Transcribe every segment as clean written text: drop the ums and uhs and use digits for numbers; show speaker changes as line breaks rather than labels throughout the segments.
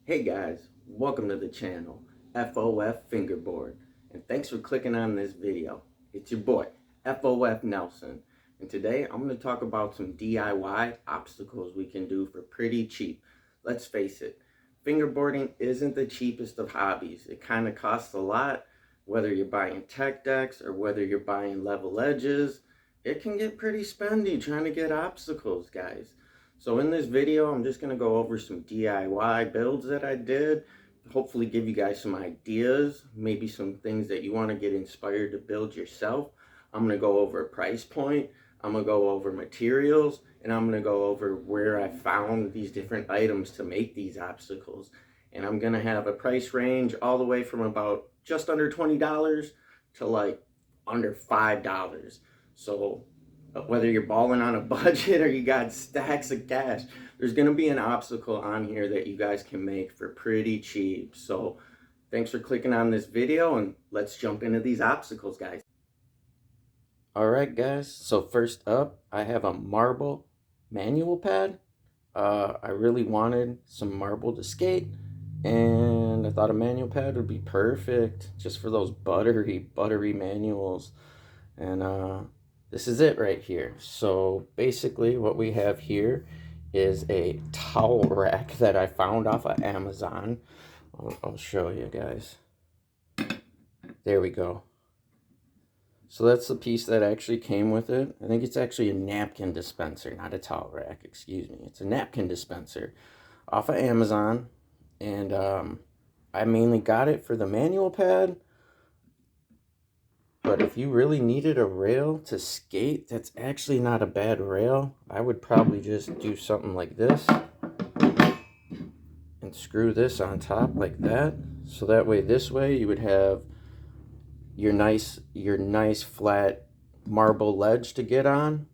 Hey guys, welcome to the channel, FOF Fingerboard, and thanks for clicking on this video. It's your boy, FOF Nelson, and today I'm going to talk about some DIY obstacles we can do for pretty cheap. Let's face it, fingerboarding isn't the cheapest of hobbies. It kind of costs a lot, whether you're buying tech decks or whether you're buying level edges. It can get pretty spendy trying to get obstacles, guys. So in this video, I'm just going to go over some DIY builds that I did, hopefully give you guys some ideas, maybe some things that you want to get inspired to build yourself. I'm going to go over a price point, I'm going to go over materials, and I'm going to go over where I found these different items to make these obstacles. And I'm going to have a price range all the way from about just under $20 to like under $5. So whether you're balling on a budget or you got stacks of cash, there's going to be an obstacle on here that you guys can make for pretty cheap. So thanks for clicking on this video, and let's jump into these obstacles, guys. All right, guys, so first up, I have a marble manual pad. I really wanted some marble to skate, and I thought a manual pad would be perfect just for those buttery manuals. And this is it right here. So basically what we have here is a towel rack that I found off of Amazon. I'll show you guys. There we go. So that's the piece that actually came with it. I think it's actually a napkin dispenser, not a towel rack, excuse me. It's a napkin dispenser off of Amazon. And I mainly got it for the manual pad. But if you really needed a rail to skate, that's actually not a bad rail. I would probably just do something like this and screw this on top like that. So that way, this way you would have your nice flat marble ledge to get on.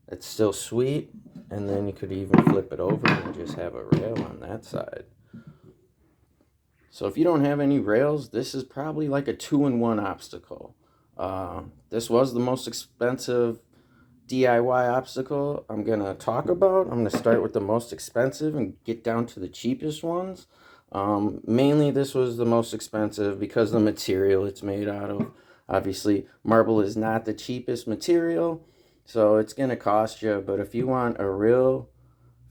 It's still sweet. And then you could even flip it over and just have a rail on that side. So if you don't have any rails, this is probably like a 2-in-1 obstacle. This was the most expensive DIY obstacle I'm going to talk about. I'm going to start with the most expensive and get down to the cheapest ones. Mainly this was the most expensive because the material it's made out of. Obviously, marble is not the cheapest material, so it's going to cost you. But if you want a real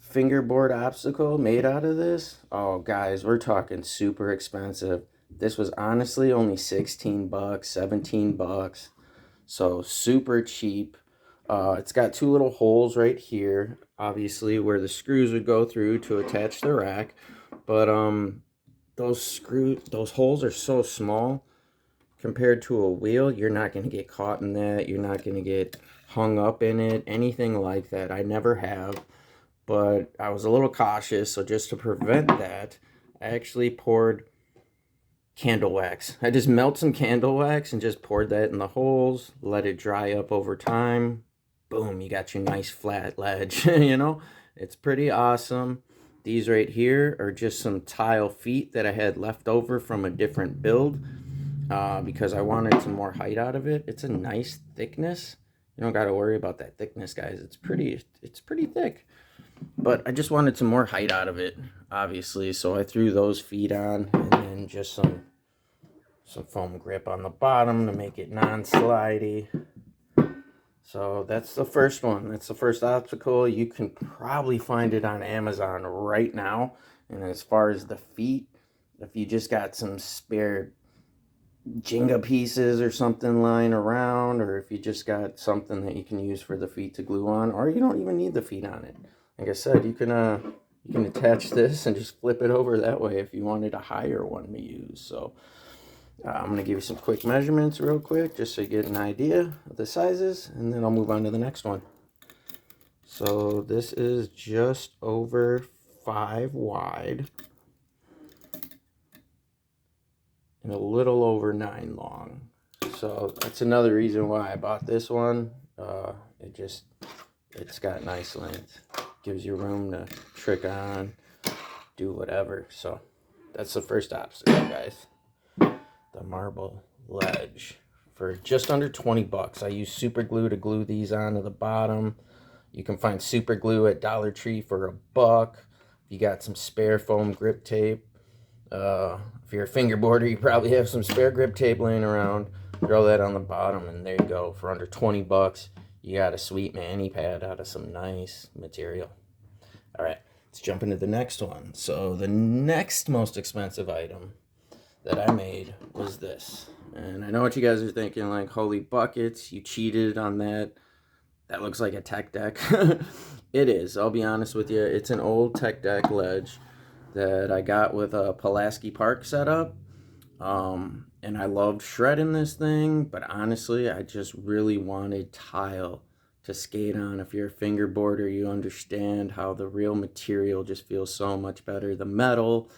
fingerboard obstacle made out of this, oh guys, we're talking super expensive. This was honestly only 16 bucks, 17 bucks. So super cheap. It's got two little holes right here, obviously where the screws would go through to attach the rack. But those holes are so small compared to a wheel. You're not going to get caught in that. You're not going to get hung up in it, anything like that. I never have, but I was a little cautious. So just to prevent that, I actually poured candle wax. I just melt some candle wax and just poured that in the holes, let it dry up over time. Boom, you got your nice flat ledge. You know, it's pretty awesome. These right here are just some tile feet that I had left over from a different build because I wanted some more height out of it. It's a nice thickness. You don't got to worry about that thickness, guys. It's pretty thick. But I just wanted some more height out of it, obviously. So I threw those feet on, and then just some foam grip on the bottom to make it non-slidey. So that's the first one. That's the first obstacle. You can probably find it on Amazon right now. And as far as the feet, if you just got some spare Jenga pieces or something lying around, or if you just got something that you can use for the feet to glue on, or you don't even need the feet on it. Like I said, you can attach this and just flip it over that way if you wanted a higher one to use. So I'm going to give you some quick measurements real quick just so you get an idea of the sizes, and then I'll move on to the next one. So this is just over 5 wide and a little over 9 long. So that's another reason why I bought this one. It's got nice length. Gives you room to trick on, do whatever. So that's the first obstacle, guys. The marble ledge for just under 20 bucks. I use super glue to glue these onto the bottom. You can find super glue at Dollar Tree for $1. If you got some spare foam grip tape, if you're a fingerboarder, you probably have some spare grip tape laying around. Throw that on the bottom, and there you go. For under 20 bucks, you got a sweet mani pad out of some nice material. All right, let's jump into the next one. So the next most expensive item that I made was this. And I know what you guys are thinking, like, holy buckets, you cheated on that. That looks like a tech deck. It is, I'll be honest with you. It's an old tech deck ledge that I got with a Pulaski Park setup. And I loved shredding this thing, but honestly, I just really wanted tile to skate on. If you're a fingerboarder, you understand how the real material just feels so much better. The metal,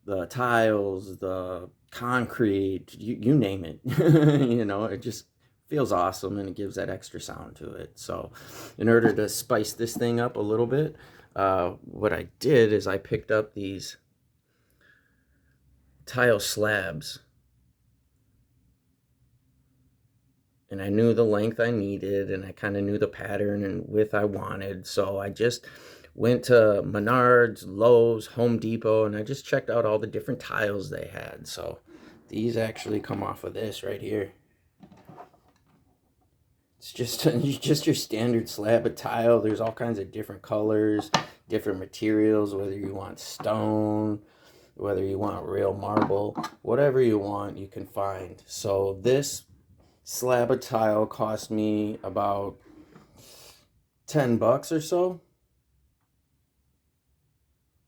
the tiles, the concrete, you name it. You know, it just feels awesome, and it gives that extra sound to it. So in order to spice this thing up a little bit, what I did is I picked up these tile slabs, and I knew the length I needed, and I kind of knew the pattern and width I wanted. So I just went to Menards, Lowe's, Home Depot, and I just checked out all the different tiles they had. So these actually come off of this right here. It's just your standard slab of tile. There's all kinds of different colors, different materials, whether you want stone, whether you want real marble, whatever you want, you can find. So this slab of tile cost me about 10 bucks or so.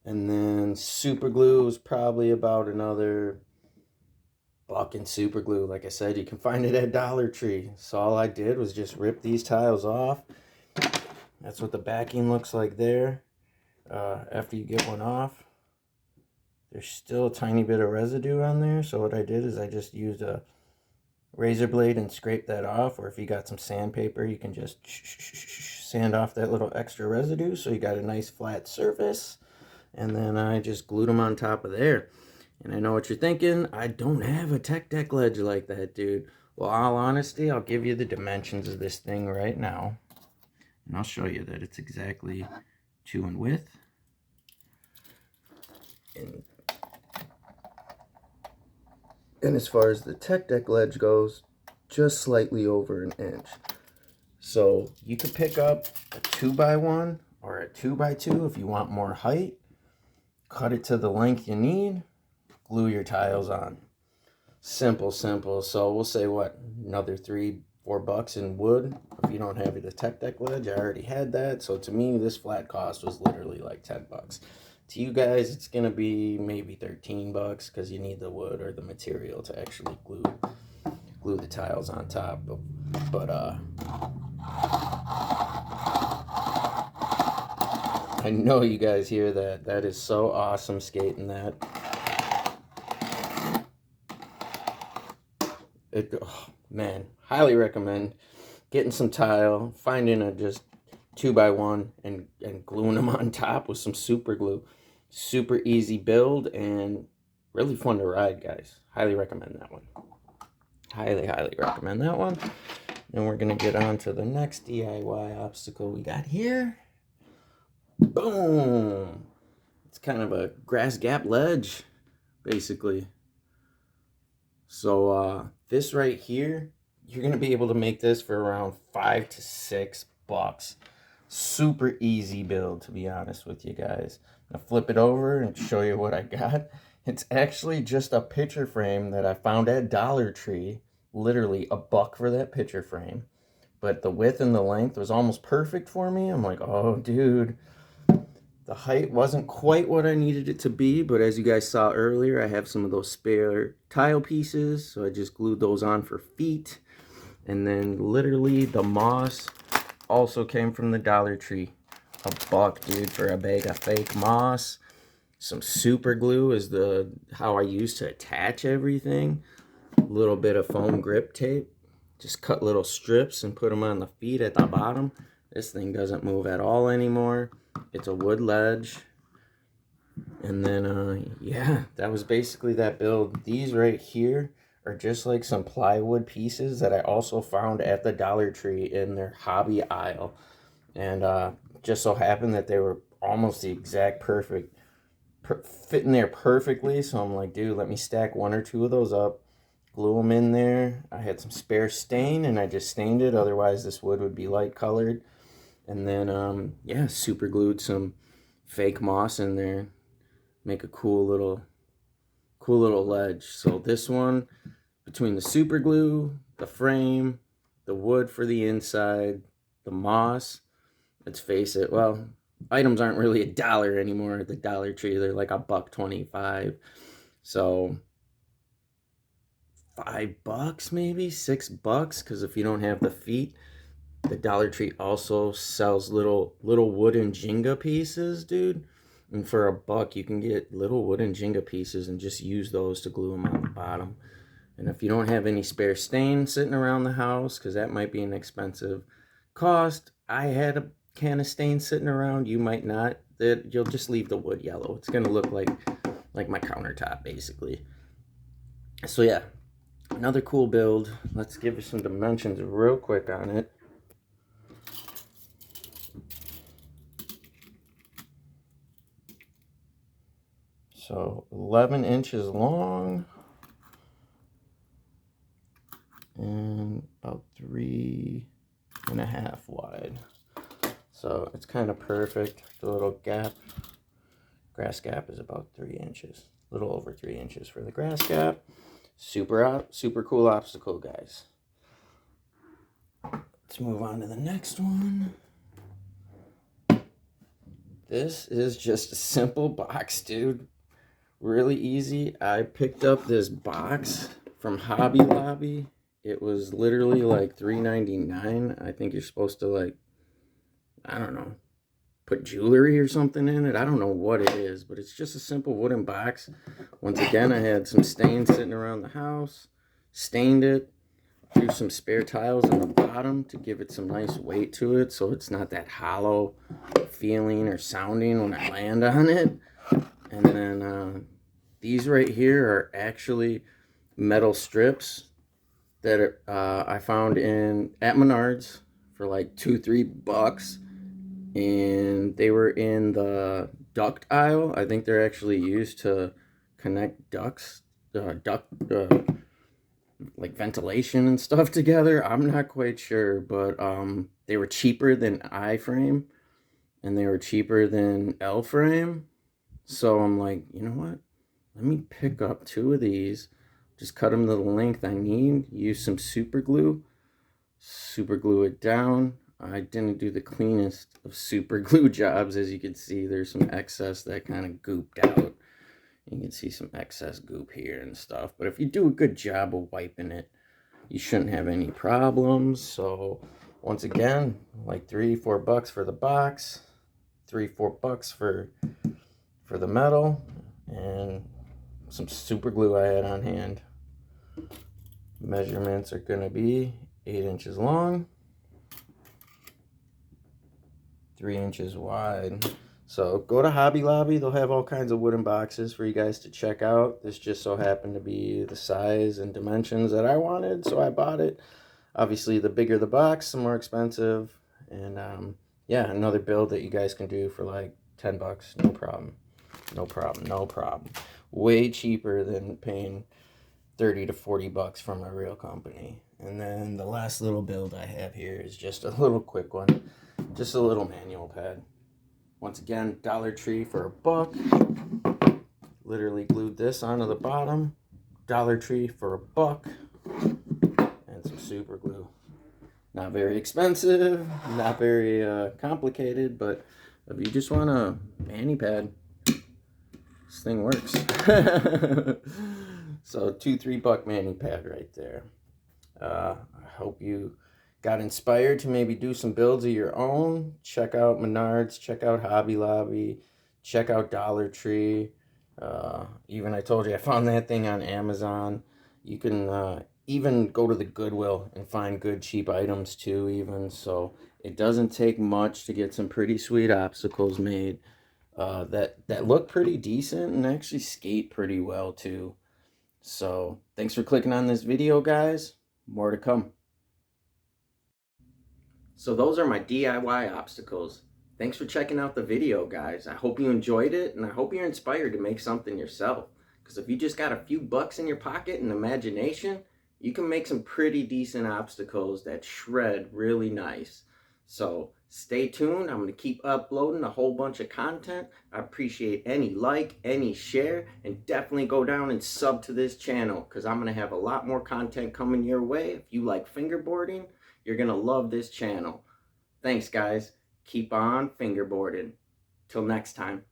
And then super glue was probably about another buck in super glue. Like I said, you can find it at Dollar Tree. So all I did was just rip these tiles off. That's what the backing looks like there. After you get one off, there's still a tiny bit of residue on there. So what I did is I just used a razor blade and scrape that off. Or if you got some sandpaper, you can just sand off that little extra residue. So you got a nice flat surface. And then I just glued them on top of there. And I know what you're thinking. I don't have a tech deck ledge like that, dude. Well, all honesty, I'll give you the dimensions of this thing right now. And I'll show you that it's exactly 2 in width. And as far as the tech deck ledge goes, just slightly over an inch. So you could pick up a 2x1 or a 2x2 if you want more height. Cut it to the length you need. Glue your tiles on. Simple, simple. So we'll say what, another $3-4 bucks in wood if you don't have the tech deck ledge. I already had that. So to me, this flat cost was literally like 10 bucks. To you guys, it's gonna be maybe 13 bucks because you need the wood or the material to actually glue the tiles on top. But I know you guys hear that. That is so awesome skating that. Oh, man, highly recommend getting some tile, finding a just 2x1 and gluing them on top with some super glue. Super easy build and really fun to ride, guys. Highly recommend that one. Highly, highly recommend that one. Then we're going to get on to the next DIY obstacle we got here. Boom! It's kind of a grass gap ledge, basically. So this right here, you're going to be able to make this for around $5 to $6 bucks. Super easy build, to be honest with you guys. I'll flip it over and show you what I got. It's actually just a picture frame that I found at Dollar Tree. Literally $1 for that picture frame. But the width and the length was almost perfect for me. I'm like, oh, dude. The height wasn't quite what I needed it to be, but as you guys saw earlier, I have some of those spare tile pieces, so I just glued those on for feet. And then literally the moss also came from the Dollar Tree. $1, dude, for a bag of fake moss. Some super glue is how I used to attach everything. A little bit of foam grip tape. Just cut little strips and put them on the feet at the bottom. This thing doesn't move at all anymore. It's a wood ledge. And then, yeah, that was basically that build. These right here are just like some plywood pieces that I also found at the Dollar Tree in their hobby aisle. And just so happened that they were almost the exact perfect fit in there perfectly. So I'm like, dude, let me stack one or two of those up, glue them in there. I had some spare stain and I just stained it. Otherwise this wood would be light colored. And then, yeah, super glued some fake moss in there. Make a cool little ledge. So this one, between the super glue, the frame, the wood for the inside, the moss, let's face it, well, items aren't really $1 anymore at the Dollar Tree. They're like $1.25. So $5 maybe, $6, because if you don't have the feet, the Dollar Tree also sells little wooden Jenga pieces, dude. And for $1, you can get little wooden Jenga pieces and just use those to glue them on the bottom. And if you don't have any spare stain sitting around the house, because that might be an expensive cost, I had a can of stain sitting around. You might not. That you'll just leave the wood yellow. It's gonna look like my countertop basically. So yeah, another cool build. Let's give you some dimensions real quick on it. So 11 inches long and about 3.5 wide. So it's kind of perfect. The little gap, grass gap, is about 3 inches, a little over 3 inches for the grass gap. Super cool obstacle, guys. Let's move on to the next one. This is just a simple box, dude. Really easy. I picked up this box from Hobby Lobby. It was literally like $3.99. I think you're supposed to, like, I don't know, put jewelry or something in it. I don't know what it is, but it's just a simple wooden box. Once again, I had some stains sitting around the house, stained it, threw some spare tiles on the bottom to give it some nice weight to it so it's not that hollow feeling or sounding when I land on it. And then these right here are actually metal strips that I found at Menards for like $2-3, and they were in the duct aisle. I think they're actually used to connect like ventilation and stuff together. I'm not quite sure, but they were cheaper than I-frame and they were cheaper than L-frame. So I'm like, you know what? Let me pick up 2 of these, just cut them to the length I need, use some super glue it down. I didn't do the cleanest of super glue jobs. As you can see, there's some excess that kind of gooped out. You can see some excess goop here and stuff. But if you do a good job of wiping it, you shouldn't have any problems. So once again, like $3-4 for the box, $3-4 for the metal, and some super glue I had on hand. Measurements are gonna be 8 inches long, 3 inches wide. So go to Hobby Lobby. They'll have all kinds of wooden boxes for you guys to check out. This just so happened to be the size and dimensions that I wanted, so I bought it. Obviously, the bigger the box, the more expensive. And yeah, another build that you guys can do for like $10. No problem. No problem. No problem. Way cheaper than paying $30 to $40 from a real company. And then the last little build I have here is just a little quick one. Just a little manual pad. Once again, Dollar Tree for $1. Literally glued this onto the bottom. Dollar Tree for $1. And some super glue. Not very expensive, not very complicated, but if you just want a mani pad, this thing works. So $2-3 mani pad right there. I hope you got inspired to maybe do some builds of your own. Check out Menards, check out Hobby Lobby, check out Dollar Tree. Even I told you I found that thing on Amazon. You can even go to the Goodwill and find good cheap items too, even. So it doesn't take much to get some pretty sweet obstacles made that look pretty decent and actually skate pretty well too. So thanks for clicking on this video, guys. More to come. So those are my DIY obstacles. Thanks for checking out the video, guys. I hope you enjoyed it, and I hope you're inspired to make something yourself. Because if you just got a few bucks in your pocket and imagination, you can make some pretty decent obstacles that shred really nice. So stay tuned. I'm going to keep uploading a whole bunch of content. I appreciate any like, any share, and definitely go down and sub to this channel because I'm going to have a lot more content coming your way. If you like fingerboarding, you're going to love this channel. Thanks, guys. Keep on fingerboarding. Till next time.